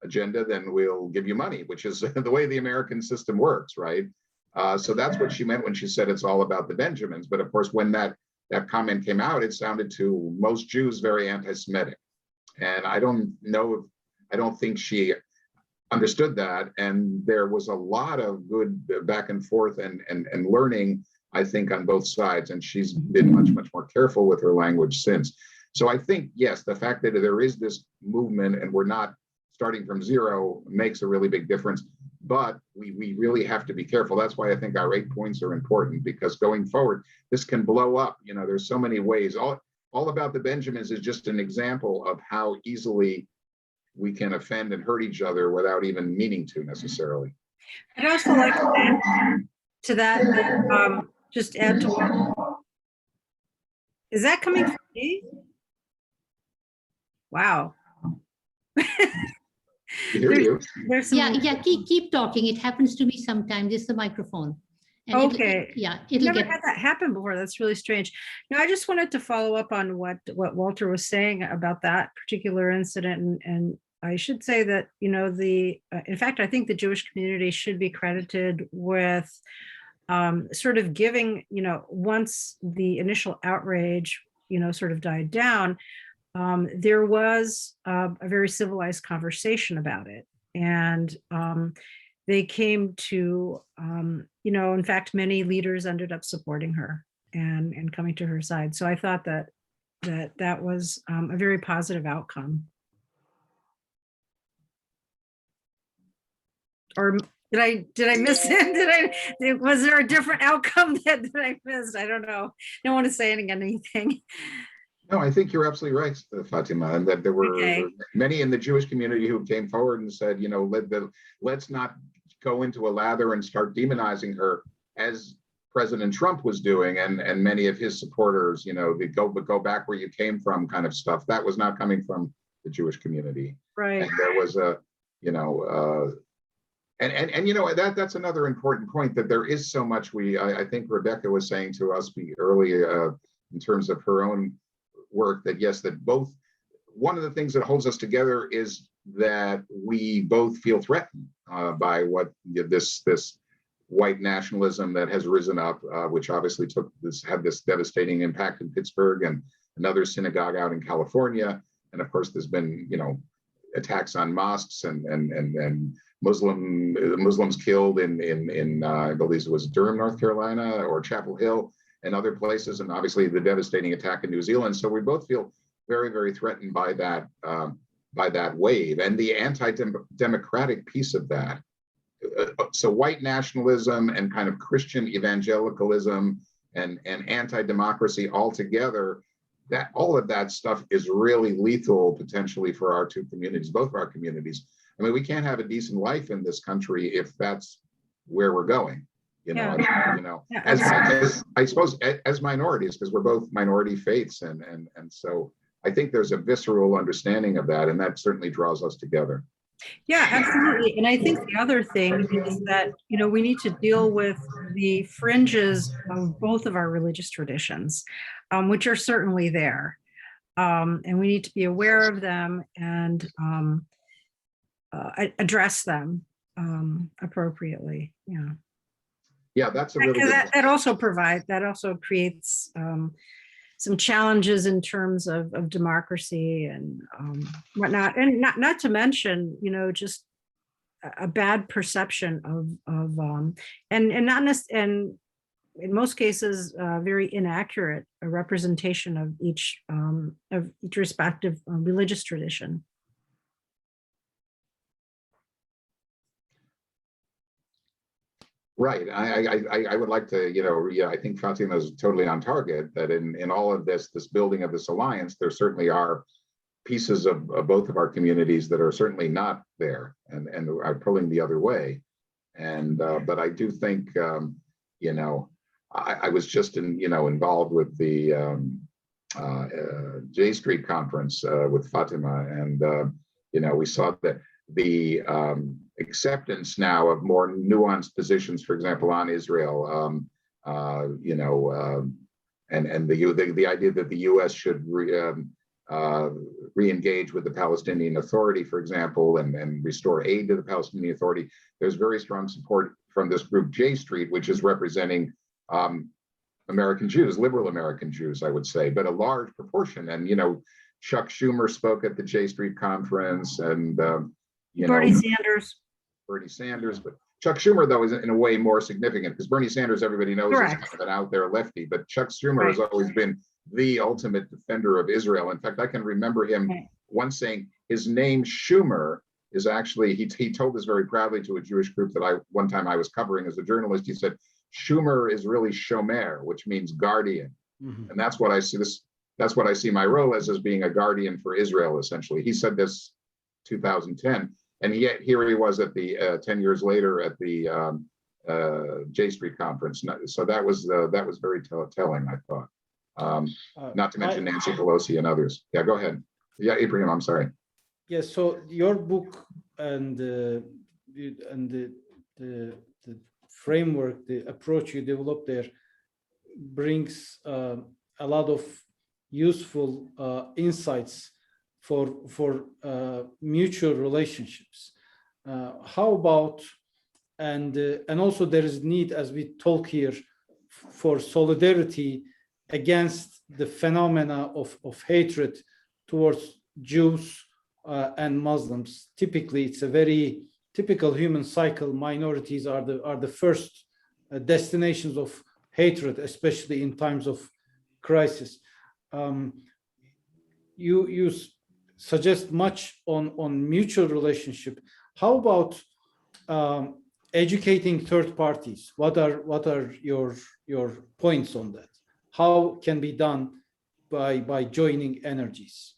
agenda, then we'll give you money, which is the way the American system works, right? So that's what she meant when she said it's all about the Benjamins. But of course, when that comment came out, it sounded to most Jews very anti-Semitic. And I don't think she understood that. And there was a lot of good back and forth and learning, I think, on both sides. And she's been much, much more careful with her language since. So I think, yes, the fact that there is this movement and we're not starting from zero makes a really big difference. but we really have to be careful. That's why I think our 8 points are important, because going forward, this can blow up. You know, there's so many ways. All About the Benjamins is just an example of how easily we can offend and hurt each other without even meaning to necessarily. I'd also like to add to that, just add to what, is that coming from me? Wow. Hear you. There's some, Yeah, keep talking. It happens to me sometimes. It's the microphone. And okay. It'll Never get. had that happen before. That's really strange. No, I just wanted to follow up on what Walter was saying about that particular incident. And I should say that, you know, in fact, I think the Jewish community should be credited with sort of giving, you know, once the initial outrage, you know, sort of died down, there was a very civilized conversation about it. And they came to, you know, in fact, many leaders ended up supporting her and coming to her side. So I thought that was a very positive outcome. Or did I miss it? Was there a different outcome that I missed? I don't know. I don't want to say anything. No, I think you're absolutely right, Fatima, and that there were many in the Jewish community who came forward and said, you know, let's not go into a lather and start demonizing her, as President Trump was doing, and many of his supporters, you know, the go back where you came from kind of stuff. That was not coming from the Jewish community. Right. And there was a, you know, and you know, that's another important point, that there is so much I think Rebecca was saying to us earlier in terms of her own work, that yes, that both, one of the things that holds us together is that we both feel threatened by what this white nationalism that has risen up, which obviously had this devastating impact in Pittsburgh and another synagogue out in California. And of course, there's been, you know, attacks on mosques and Muslims killed in I believe it was Durham, North Carolina, or Chapel Hill and other places, and obviously the devastating attack in New Zealand. So we both feel very, very threatened by that wave and the anti-democratic piece of that. So white nationalism and kind of Christian evangelicalism and anti-democracy altogether, that all of that stuff is really lethal potentially for our two communities, both of our communities. I mean, we can't have a decent life in this country if that's where we're going. You know, as I suppose as minorities, because we're both minority faiths, and so I think there's a visceral understanding of that, and that certainly draws us together. Yeah, absolutely. And I think the other thing is that, you know, we need to deal with the fringes of both of our religious traditions, which are certainly there. And we need to be aware of them and address them appropriately. Yeah. Yeah, that's a really good that also creates some challenges in terms of democracy and whatnot, and not to mention, you know, just a bad perception of and in most cases very inaccurate representation of each respective religious tradition. Right. I would like to, you know, yeah, I think Fatima is totally on target, that in all of this building of this alliance, there certainly are pieces of both of our communities that are certainly not there and are pulling the other way. And but I do think, you know, I was just involved with the J Street conference with Fatima, and you know, we saw that the acceptance now of more nuanced positions, for example, on Israel, you know, and the idea that the U.S. should re-engage with the Palestinian Authority, for example, and restore aid to the Palestinian Authority. There's very strong support from this group J Street, which is representing American Jews, liberal American Jews, I would say, but a large proportion. And, you know, Chuck Schumer spoke at the J Street conference, and Bernie Sanders, but Chuck Schumer, though, is in a way more significant, because Bernie Sanders, everybody knows, is kind of an out there lefty, but Chuck Schumer has always been the ultimate defender of Israel. In fact, I can remember him once saying his name Schumer is actually, he told this very proudly to a Jewish group that one time I was covering as a journalist. He said, Schumer is really shomer, which means guardian. Mhm. And that's what I see that's what I see my role as being a guardian for Israel, essentially. He said this 2010, and yet here he was at the 10 years later at the J Street conference. So that was very telling, I thought. Not to mention Nancy Pelosi and others. Yeah, go ahead. Yeah, Ibrahim, I'm sorry. Yes, so your book and the framework, the approach you developed there brings a lot of useful insights for mutual relationships. How about, and also there is need, as we talk here, for solidarity against the phenomena of hatred towards Jews and Muslims. Typically, it's a very typical human cycle. Minorities are the first destinations of hatred, especially in times of crisis. You suggest much on mutual relationship. How about educating third parties? What are your points on that? How can be done by joining energies?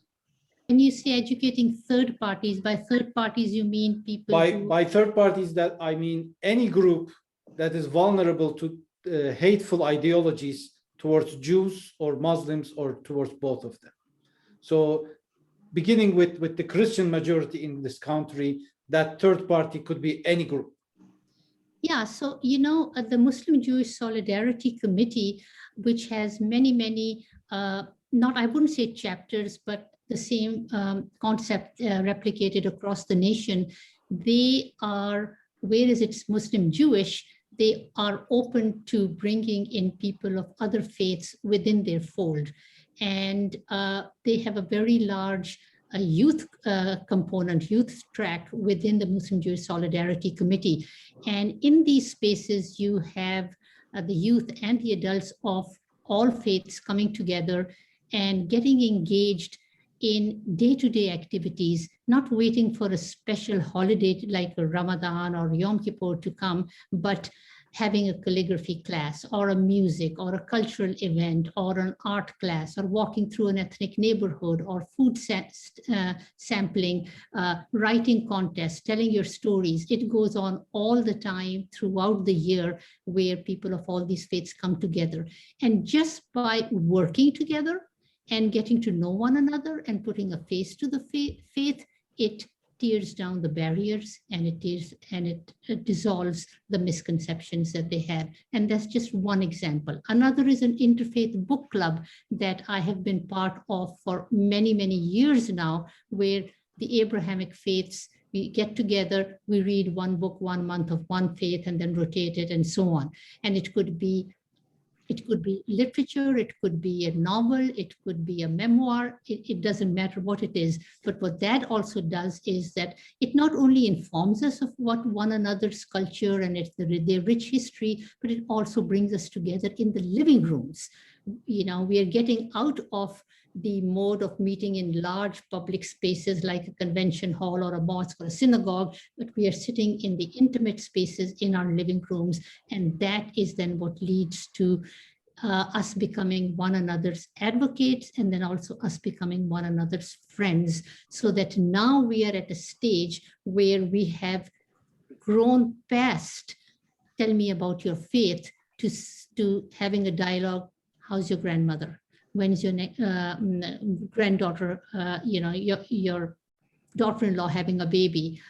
When you say educating third parties, by third parties you mean people by third parties, that I mean any group that is vulnerable to hateful ideologies towards Jews or Muslims or towards both of them. So beginning with the Christian majority in this country, that third party could be any group. Yeah, so the Muslim Jewish Solidarity Committee, which has many not, I wouldn't say chapters, but the same concept replicated across the nation. They are, whereas it's Muslim Jewish, they are open to bringing in people of other faiths within their fold. And they have a very large youth component, youth track within the Muslim Jewish Solidarity Committee. And in these spaces, you have the youth and the adults of all faiths coming together and getting engaged in day-to-day activities, not waiting for a special holiday like a Ramadan or Yom Kippur to come, but having a calligraphy class or a music or a cultural event or an art class or walking through an ethnic neighborhood or food sampling, writing contests, telling your stories. It goes on all the time throughout the year where people of all these faiths come together. And just by working together and getting to know one another and putting a face to the faith, it tears down the barriers and it dissolves the misconceptions that they have. And that's just one example. Another is an interfaith book club that I have been part of for many years now, where the Abrahamic faiths, we get together, we read one book 1 month of one faith and then rotate it and so on. And it could be literature, it could be a novel, it could be a memoir, it doesn't matter what it is. But what that also does is that it not only informs us of what one another's culture and their rich history, but it also brings us together in the living rooms. We are getting out of the mode of meeting in large public spaces like a convention hall or a mosque or a synagogue, but we are sitting in the intimate spaces in our living rooms. And that is then what leads to us becoming one another's advocates, and then also us becoming one another's friends, so that now we are at a stage where we have grown past, tell me about your faith, to having a dialogue. How's your grandmother? When is your granddaughter, your daughter-in-law having a baby?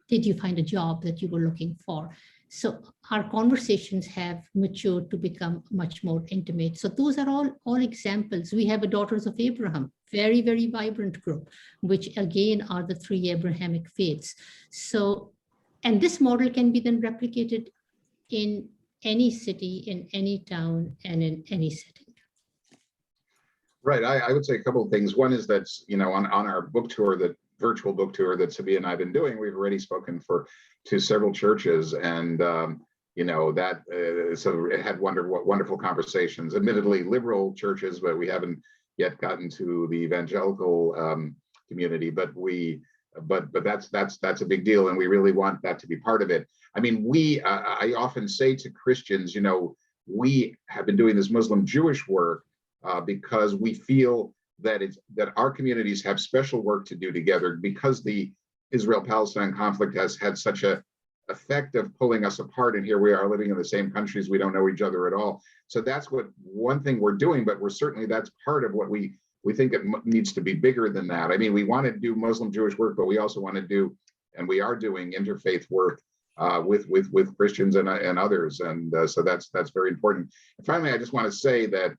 Did you find a job that you were looking for? So our conversations have matured to become much more intimate. So those are all examples. We have a Daughters of Abraham, very vibrant group, which again are the 3 Abrahamic faiths. So, and this model can be then replicated in any city, in any town, and in any setting. Right. I would say a couple of things. One is that, on our book tour, that virtual book tour that Sabia and I have been doing, we've already spoken to several churches, and so it had wonderful conversations. Admittedly, liberal churches, but we haven't yet gotten to the evangelical community. But we but that's a big deal, and we really want that to be part of it. I mean, I often say to Christians, we have been doing this Muslim Jewish work because we feel that our communities have special work to do together, because the Israel-Palestine conflict has had such a effect of pulling us apart, and here we are living in the same countries, we don't know each other at all. So that's one thing we're doing, but that's part of what we think it needs to be bigger than that. I mean, we want to do Muslim Jewish work, but we also want to do, and we are doing, interfaith work with Christians and others, and so that's very important. And finally, I just want to say that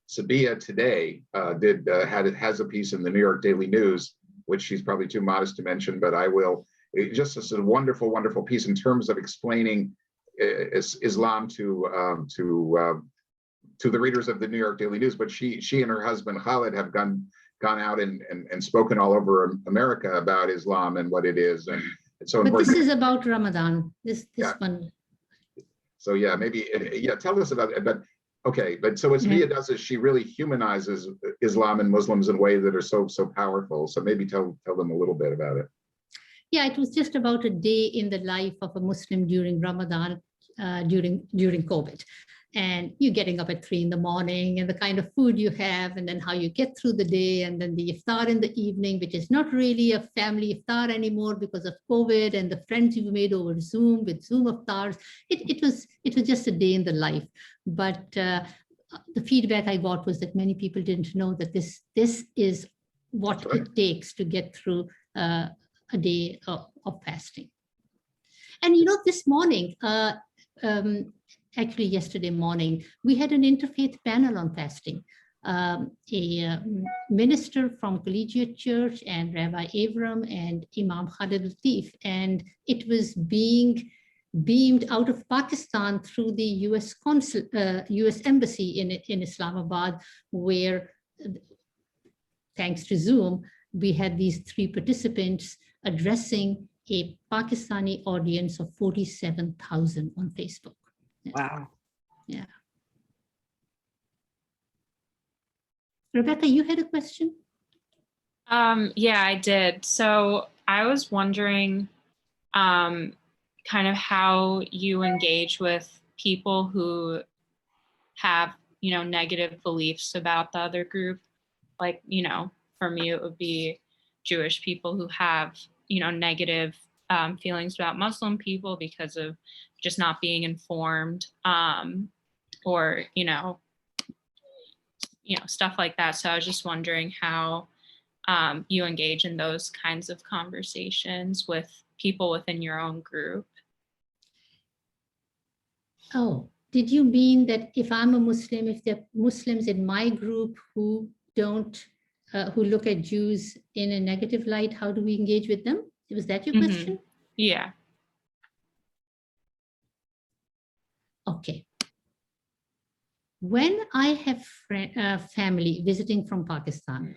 Sabia today has a piece in the New York Daily News, which she's probably too modest to mention, but I will. It's just a wonderful, wonderful piece in terms of explaining Islam to the readers of the New York Daily News. But she and her husband Khalid have gone out and spoken all over America about Islam and what it is, and it's so important. But this is about Ramadan. This one. So yeah, maybe tell us about it. But okay, but so what Sabia does is she really humanizes Islam and Muslims in ways that are so powerful. So maybe tell them a little bit about it. Yeah, it was just about a day in the life of a Muslim during Ramadan, during COVID. And you getting up at 3 in the morning, and the kind of food you have, and then how you get through the day, and then the iftar in the evening, which is not really a family iftar anymore because of COVID, and the friends you made over Zoom with Zoom iftars. It was just a day in the life. But the feedback I got was that many people didn't know that this is what it takes to get through a day of fasting. And this morning, actually yesterday morning, we had an interfaith panel on fasting. A minister from Collegiate Church and Rabbi Avram and Imam Khalid Latif, and it was being beamed out of Pakistan through the U.S. Embassy in Islamabad, where, thanks to Zoom, we had these 3 participants addressing a Pakistani audience of 47,000 on Facebook. Wow. Yeah. Rebecca, you had a question? Yeah, I did. So I was wondering kind of how you engage with people who have, negative beliefs about the other group. Like, for me, it would be Jewish people who have, negative feelings about Muslim people because of just not being informed, or, stuff like that. So I was just wondering how you engage in those kinds of conversations with people within your own group. Oh, did you mean that if I'm a Muslim, if there are Muslims in my group who who look at Jews in a negative light, how do we engage with them? Was that your question? Yeah. Okay. When I have family visiting from Pakistan,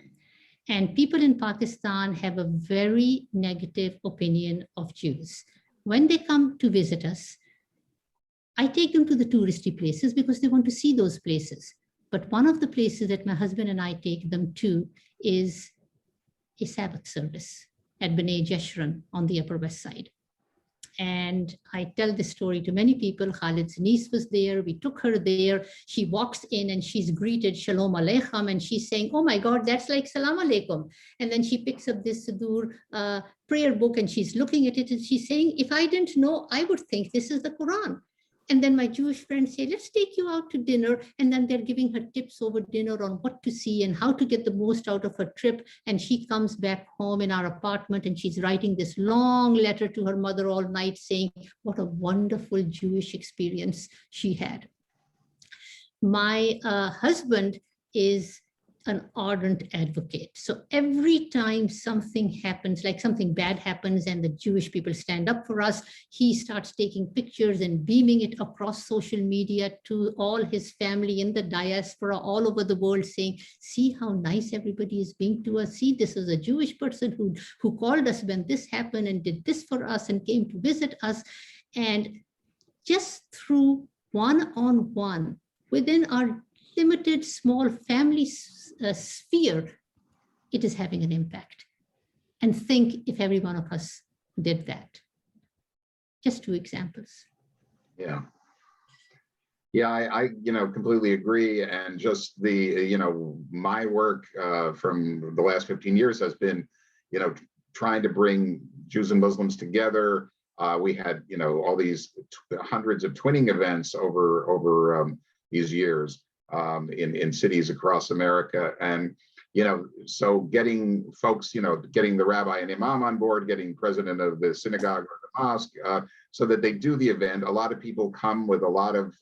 and people in Pakistan have a very negative opinion of Jews, when they come to visit us, I take them to the touristy places because they want to see those places. But one of the places that my husband and I take them to is a Sabbath service at B'nai Jeshurun on the Upper West Side. And I tell this story to many people. Khalid's niece was there. We took her there. She walks in and she's greeted Shalom Aleichem, and she's saying, oh my God, that's like Salam Alaikum. And then she picks up this Siddur prayer book and she's looking at it and she's saying, if I didn't know, I would think this is the Quran. And then my Jewish friends say, let's take you out to dinner. And then they're giving her tips over dinner on what to see and how to get the most out of her trip. And she comes back home in our apartment and she's writing this long letter to her mother all night saying what a wonderful Jewish experience she had. My husband is an ardent advocate. So every time something happens, like something bad happens and the Jewish people stand up for us, he starts taking pictures and beaming it across social media to all his family in the diaspora all over the world saying, see how nice everybody is being to us. See, this is a Jewish person who called us when this happened and did this for us and came to visit us. And just through one-on-one within our limited small family sphere, it is having an impact. and think if every one of us did that. Just 2 examples. Yeah. Yeah, I completely agree. And just the, my work from the last 15 years has been, trying to bring Jews and Muslims together. We had, all these hundreds of twinning events over these years in cities across America. And, so getting folks, getting the rabbi and imam on board, getting president of the synagogue or the mosque, so that they do the event. A lot of people come with a lot of,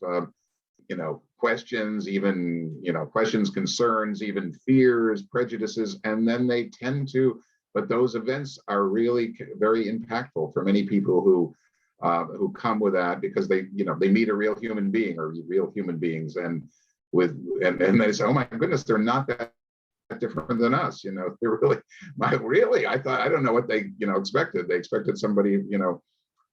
questions, even, questions, concerns, even fears, prejudices, and then they tend to, but those events are really very impactful for many people who come with that, because they meet a real human being or real human beings, and they say, oh my goodness, they're not that different than us. They're really, I don't know what they, expected. They expected somebody,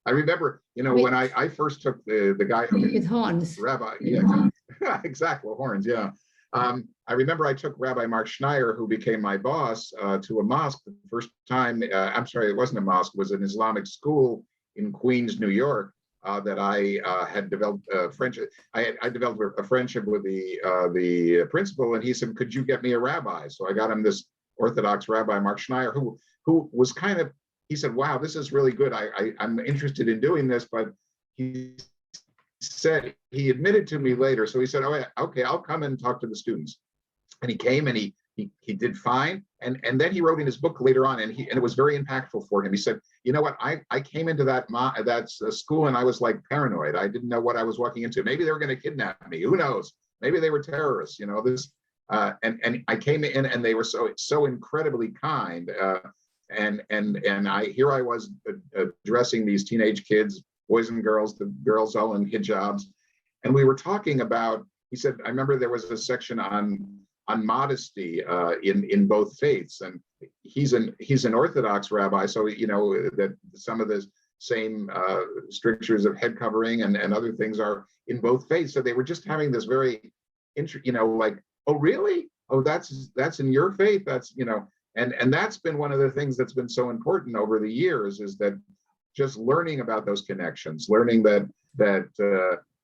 I remember, when I first took the guy with horns. Rabbi, yeah, exactly, horns, yeah. I remember I took Rabbi Mark Schneier, who became my boss, to a mosque the first time. I'm sorry, it wasn't a mosque, it was an Islamic school in Queens, New York, that I had developed friendship. I developed a friendship with the principal, and he said, "Could you get me a rabbi?" So I got him this Orthodox Rabbi Mark Schneier, who was kind of. He said, "Wow, this is really good. I'm interested in doing this," but he said, he admitted to me later. So he said, "Oh, yeah, okay, I'll come and talk to the students." And he came and he did fine. And then he wrote in his book later on, and it was very impactful for him. He said, "You know what? I came into that school and I was like paranoid. I didn't know what I was walking into. Maybe they were going to kidnap me. Who knows? Maybe they were terrorists. And I came in and they were so incredibly kind. And I was addressing these teenage kids, boys and girls, the girls all in hijabs, and we were talking about." He said, "I remember there was a section on modesty in both faiths, and he's an Orthodox rabbi, so that some of the same strictures of head covering and other things are in both faiths. So they were just having this very, like, oh really? Oh, that's in your faith? That's And that's been one of the things that's been so important over the years, is that just learning about those connections, learning that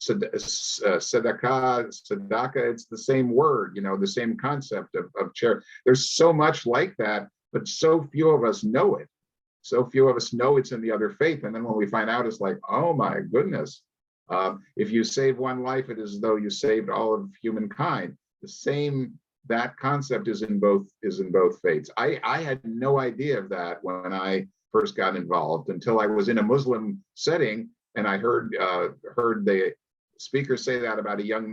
tzedakah, it's the same word, the same concept of charity. There's so much like that, but so few of us know it. So few of us know it's in the other faith. And then when we find out, it's like, oh my goodness. If you save one life, it is as though you saved all of humankind. That concept is in both faiths. I had no idea of that when I first got involved, until I was in a Muslim setting, and I heard the speaker say that about a young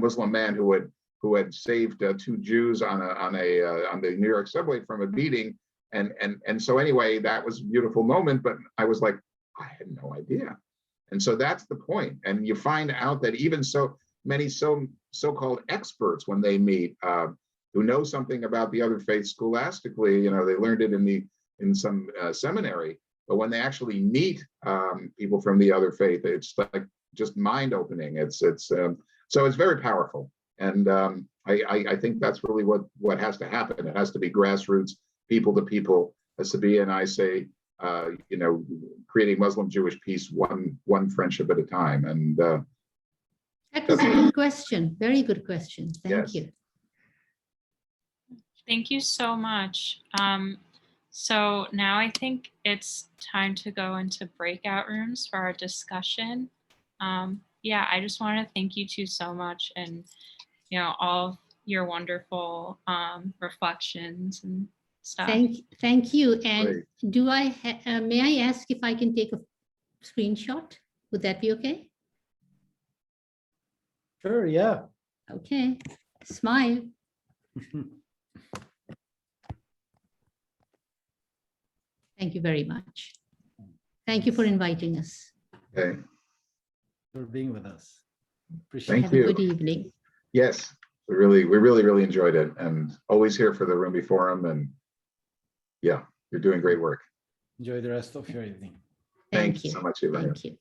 Muslim man who had saved 2 Jews on the New York subway from a beating, and so anyway, that was a beautiful moment. But I was like, I had no idea, and so that's the point. And you find out that even so many so-called experts, when they meet, who know something about the other faith scholastically, they learned it in some seminary, but when they actually meet people from the other faith, it's like just mind-opening. So it's very powerful, and I think that's really what has to happen. It has to be grassroots, people to people. It has to be, and I say, creating Muslim-Jewish peace, one friendship at a time. And that was a good question. Very good question. Thank you. Thank you so much. So now I think it's time to go into breakout rooms for our discussion. Yeah, I just want to thank you two so much, and all of your wonderful reflections and stuff. Thank you. And Great. may I ask if I can take a screenshot? Would that be okay? Sure, yeah. Okay. Smile. Thank you very much. Thank you for inviting us. Okay. For being with us. Appreciate Thank it. Have you. a good evening. Yes, we really enjoyed it, and always here for the Rumi Forum. And yeah, you're doing great work. Enjoy the rest of your evening. Thank you so much, Eva. Thank you.